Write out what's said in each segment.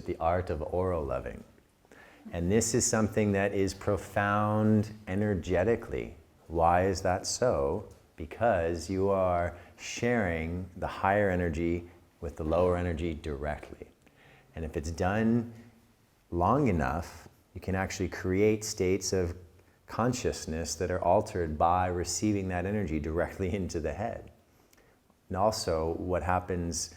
with the art of oral loving. And this is something that is profound energetically. Why is that so? Because you are sharing the higher energy with the lower energy directly. And if it's done long enough, you can actually create states of consciousness that are altered by receiving that energy directly into the head. And also, what happens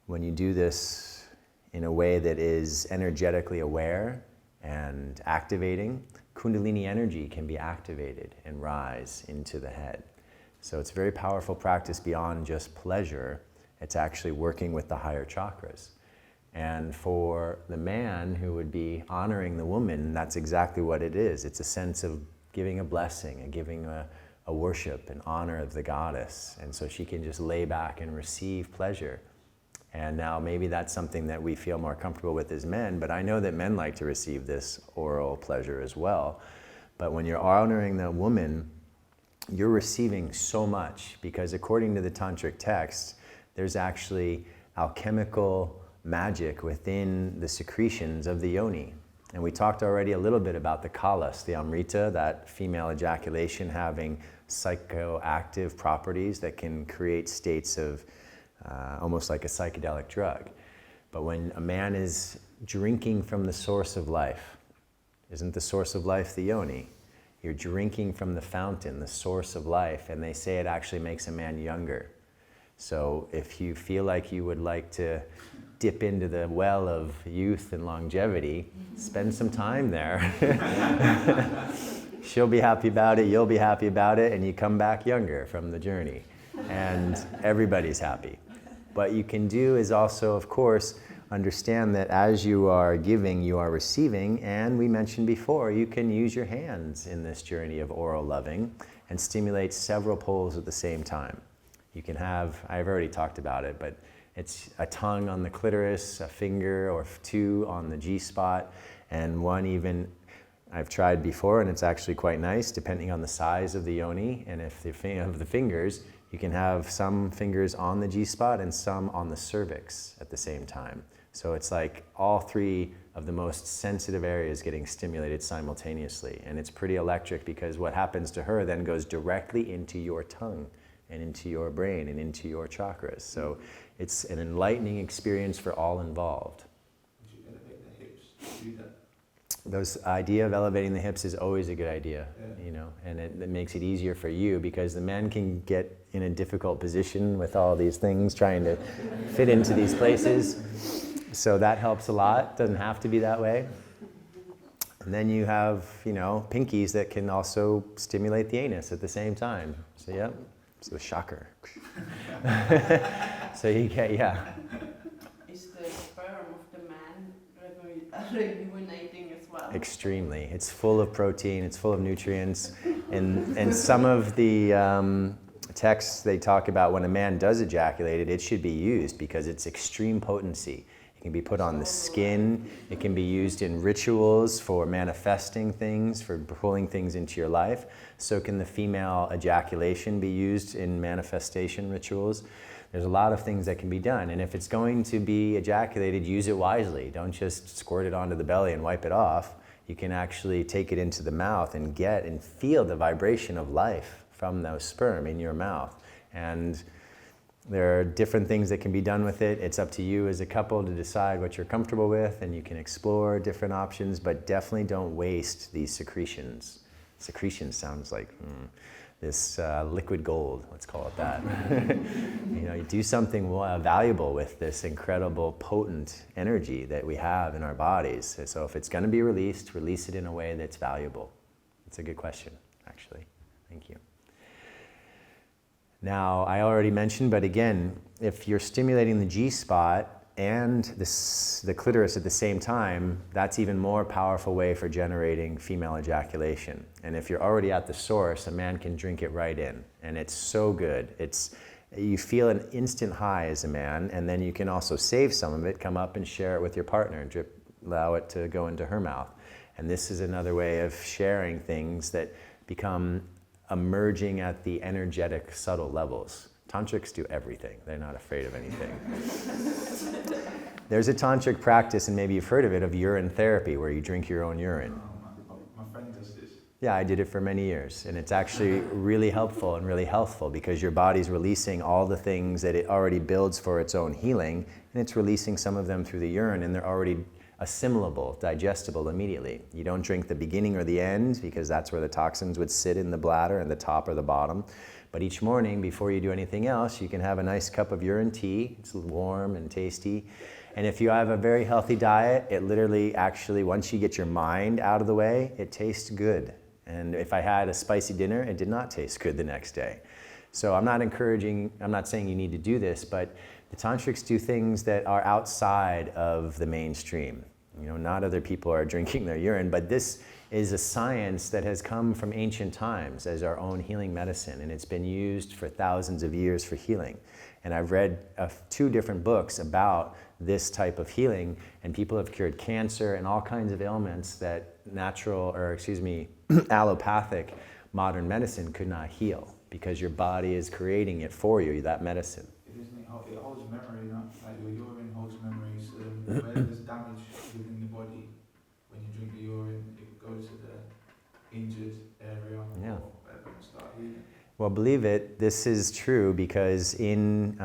when you do this in a way that is energetically aware and activating, Kundalini energy can be activated and rise into the head. So it's a very powerful practice beyond just pleasure. It's actually working with the higher chakras. And for the man who would be honoring the woman, that's exactly what it is. It's a sense of giving a blessing and giving a worship and honor of the goddess. And so she can just lay back and receive pleasure. And now maybe that's something that we feel more comfortable with as men, but I know that men like to receive this oral pleasure as well. But when you're honoring the woman, you're receiving so much, because according to the Tantric text, there's actually alchemical magic within the secretions of the yoni. And we talked already a little bit about the kalas, the amrita, that female ejaculation having psychoactive properties that can create states of almost like a psychedelic drug. But when a man is drinking from the source of life, isn't the source of life the yoni? You're drinking from the fountain, the source of life, and they say it actually makes a man younger. So if you feel like you would like to dip into the well of youth and longevity, spend some time there. She'll be happy about it, you'll be happy about it, and you come back younger from the journey. And everybody's happy. What you can do is also, of course, understand that as you are giving, you are receiving, and we mentioned before, you can use your hands in this journey of oral loving and stimulate several poles at the same time. You can have, I've already talked about it, but it's a tongue on the clitoris, a finger or two on the G-spot, and one even, I've tried before, and it's actually quite nice, depending on the size of the yoni, and if the fingers, you can have some fingers on the G-spot and some on the cervix at the same time. So it's like all three of the most sensitive areas getting stimulated simultaneously. And it's pretty electric, because what happens to her then goes directly into your tongue and into your brain and into your chakras. So it's an enlightening experience for all involved. You elevate the hips, do that. Those idea of elevating the hips is always a good idea, Yeah. you know, and it makes it easier for you, because the men can get in a difficult position with all these things trying to fit into these places. So that helps a lot. Doesn't have to be that way. And then you have, you know, pinkies that can also stimulate the anus at the same time. So yep, it's the shocker. So you get, yeah. Is the sperm of the man rejuvenating as well? Extremely. It's full of protein, it's full of nutrients. And some of the texts, they talk about when a man does ejaculate it should be used, because it's extreme potency. It can be put on the skin, it can be used in rituals for manifesting things, for pulling things into your life. So can the female ejaculation be used in manifestation rituals? There's a lot of things that can be done, and if it's going to be ejaculated, use it wisely. Don't just squirt it onto the belly and wipe it off. You can actually take it into the mouth and get and feel the vibration of life from those sperm in your mouth. And there are different things that can be done with it. It's up to you as a couple to decide what you're comfortable with, and you can explore different options, but definitely don't waste these secretions. Secretion sounds like this liquid gold, let's call it that. You know, you do something valuable with this incredible, potent energy that we have in our bodies. So if it's going to be released, release it in a way that's valuable. It's a good question, actually. Thank you. Now, I already mentioned, but again, if you're stimulating the G-spot and the clitoris at the same time, that's even more powerful way for generating female ejaculation. And if you're already at the source, a man can drink it right in. And it's so good. You feel an instant high as a man, and then you can also save some of it, come up and share it with your partner, and allow it to go into her mouth. And this is another way of sharing things that become emerging at the energetic, subtle levels. Tantrics do everything. They're not afraid of anything. There's a tantric practice, and maybe you've heard of it, of urine therapy, where you drink your own urine. My friend does this. Yeah, I did it for many years, and it's actually really helpful and really healthful because your body's releasing all the things that it already builds for its own healing, and it's releasing some of them through the urine, and they're already assimilable, digestible immediately. You don't drink the beginning or the end because that's where the toxins would sit in the bladder, and the top or the bottom. But each morning, before you do anything else, you can have a nice cup of urine tea. It's warm and tasty. And if you have a very healthy diet, it literally actually, once you get your mind out of the way, it tastes good. And if I had a spicy dinner, it did not taste good the next day. So I'm not saying you need to do this, but the tantrics do things that are outside of the mainstream. You know, not other people are drinking their urine, but this is a science that has come from ancient times as our own healing medicine, and it's been used for thousands of years for healing. And I've read 2 different books about this type of healing, and people have cured cancer and all kinds of ailments that allopathic modern medicine could not heal, because your body is creating it for you, that medicine. It holds memory, not like your urine holds memories. Where there's damage within the body, when you drink the urine, it goes to the injured area Yeah. or whatever and start healing. Well, believe it, this is true because in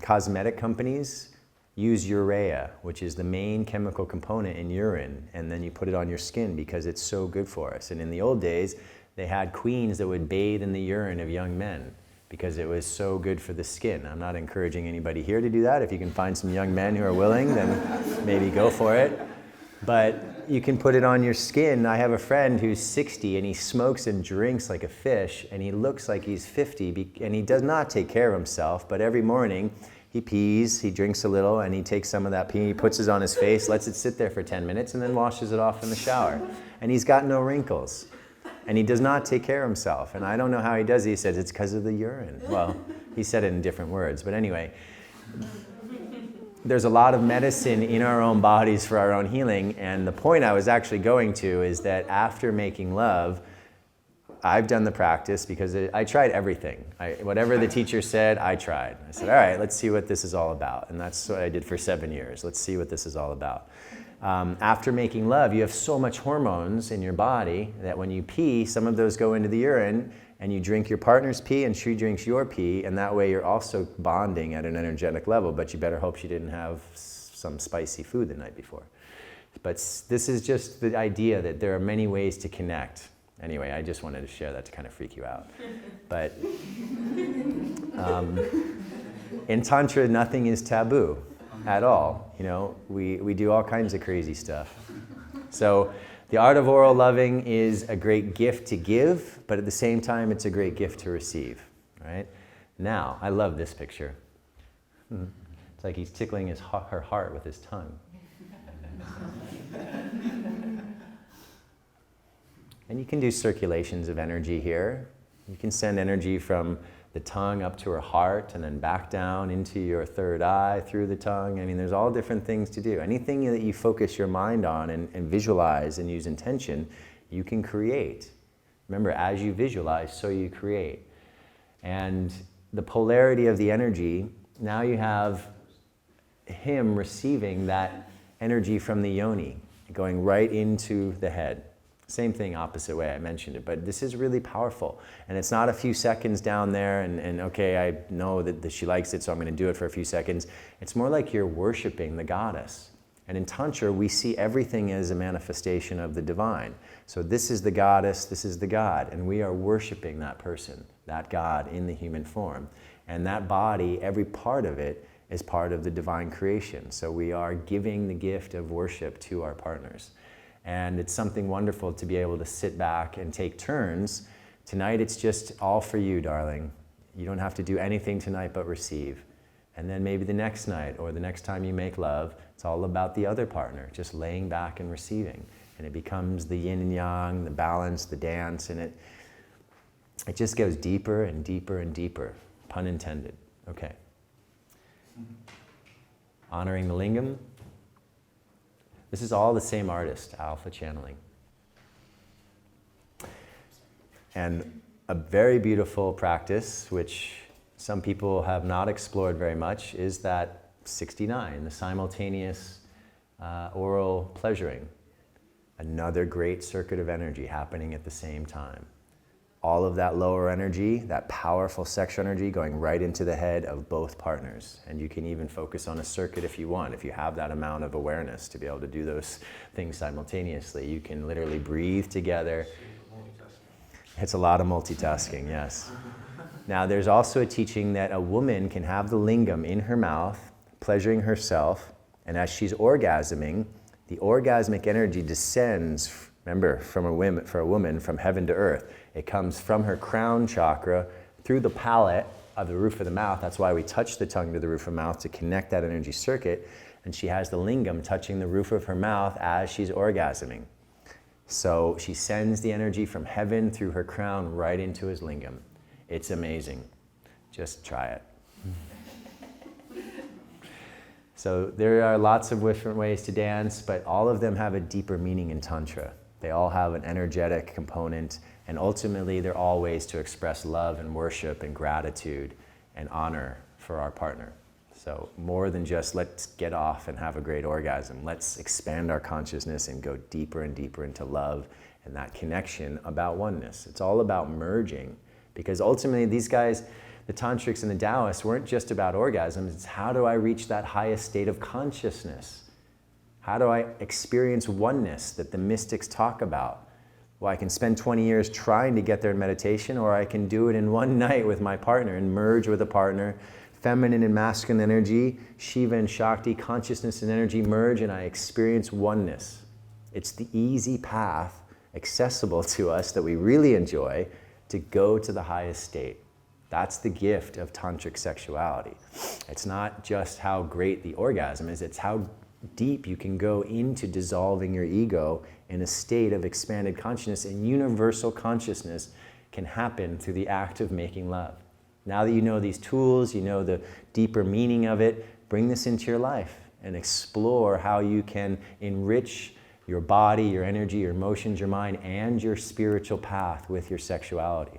cosmetic companies use urea, which is the main chemical component in urine, and then you put it on your skin because it's so good for us. And in the old days, they had queens that would bathe in the urine of young men because it was so good for the skin. I'm not encouraging anybody here to do that. If you can find some young men who are willing, then maybe go for it. But you can put it on your skin. I have a friend who's 60 and he smokes and drinks like a fish, and he looks like he's 50, and he does not take care of himself, but every morning he pees, he drinks a little, and he takes some of that pee, he puts it on his face, lets it sit there for 10 minutes, and then washes it off in the shower. And he's got no wrinkles. And he does not take care of himself. And I don't know how he does it. He said it's because of the urine. Well, he said it in different words. But anyway, there's a lot of medicine in our own bodies for our own healing. And the point I was actually going to is that after making love, I've done the practice because I tried everything. Whatever the teacher said, I tried. I said, all right, let's see what this is all about. And that's what I did for 7 years. Let's see what this is all about. After making love, you have so much hormones in your body that when you pee, some of those go into the urine, and you drink your partner's pee and she drinks your pee, and that way you're also bonding at an energetic level, but you better hope she didn't have some spicy food the night before. But this is just the idea that there are many ways to connect. Anyway, I just wanted to share that to kind of freak you out. But in Tantra, nothing is taboo at all. You know, we do all kinds of crazy stuff. So the art of oral loving is a great gift to give, but at the same time, it's a great gift to receive, right? Now, I love this picture. It's like he's tickling her heart with his tongue. And you can do circulations of energy here. You can send energy from the tongue up to her heart and then back down into your third eye through the tongue. I mean, there's all different things to do. Anything that you focus your mind on and visualize and use intention, you can create. Remember, as you visualize, so you create. And the polarity of the energy, now you have him receiving that energy from the yoni, going right into the head. Same thing, opposite way, I mentioned it, but this is really powerful. And it's not a few seconds down there and okay, I know that she likes it, so I'm going to do it for a few seconds. It's more like you're worshiping the goddess. And in Tantra, we see everything as a manifestation of the divine. So this is the goddess, this is the god, and we are worshiping that person, that god in the human form. And that body, every part of it, is part of the divine creation. So we are giving the gift of worship to our partners. And it's something wonderful to be able to sit back and take turns. Tonight it's just all for you, darling. You don't have to do anything tonight but receive. And then maybe the next night or the next time you make love, it's all about the other partner, just laying back and receiving. And it becomes the yin and yang, the balance, the dance, and it just goes deeper and deeper and deeper, pun intended. Okay. Honoring the lingam. This is all the same artist, Alpha Channeling. And a very beautiful practice, which some people have not explored very much, is that 69, the simultaneous oral pleasuring. Another great circuit of energy happening at the same time. All of that lower energy, that powerful sexual energy going right into the head of both partners. And you can even focus on a circuit if you want. If you have that amount of awareness to be able to do those things simultaneously, you can literally breathe together. It's a lot of multitasking, yes. Now there's also a teaching that a woman can have the lingam in her mouth, pleasuring herself, and as she's orgasming, the orgasmic energy descends, remember, for a woman, from heaven to earth. It comes from her crown chakra through the palate of the roof of the mouth. That's why we touch the tongue to the roof of the mouth to connect that energy circuit. And she has the lingam touching the roof of her mouth as she's orgasming. So she sends the energy from heaven through her crown right into his lingam. It's amazing. Just try it. So there are lots of different ways to dance, but all of them have a deeper meaning in Tantra. They all have an energetic component, and ultimately they're all ways to express love and worship and gratitude and honor for our partner. So more than just let's get off and have a great orgasm. Let's expand our consciousness and go deeper and deeper into love and that connection about oneness. It's all about merging, because ultimately these guys, the Tantrics and the Taoists, weren't just about orgasms. It's how do I reach that highest state of consciousness? How do I experience oneness that the mystics talk about? Well, I can spend 20 years trying to get there in meditation, or I can do it in one night with my partner and merge with a partner. Feminine and masculine energy, Shiva and Shakti, consciousness and energy merge, and I experience oneness. It's the easy path accessible to us that we really enjoy to go to the highest state. That's the gift of tantric sexuality. It's not just how great the orgasm is, it's how deep you can go into dissolving your ego in a state of expanded consciousness, and universal consciousness can happen through the act of making love. Now that you know these tools, you know the deeper meaning of it, bring this into your life and explore how you can enrich your body, your energy, your emotions, your mind, and your spiritual path with your sexuality.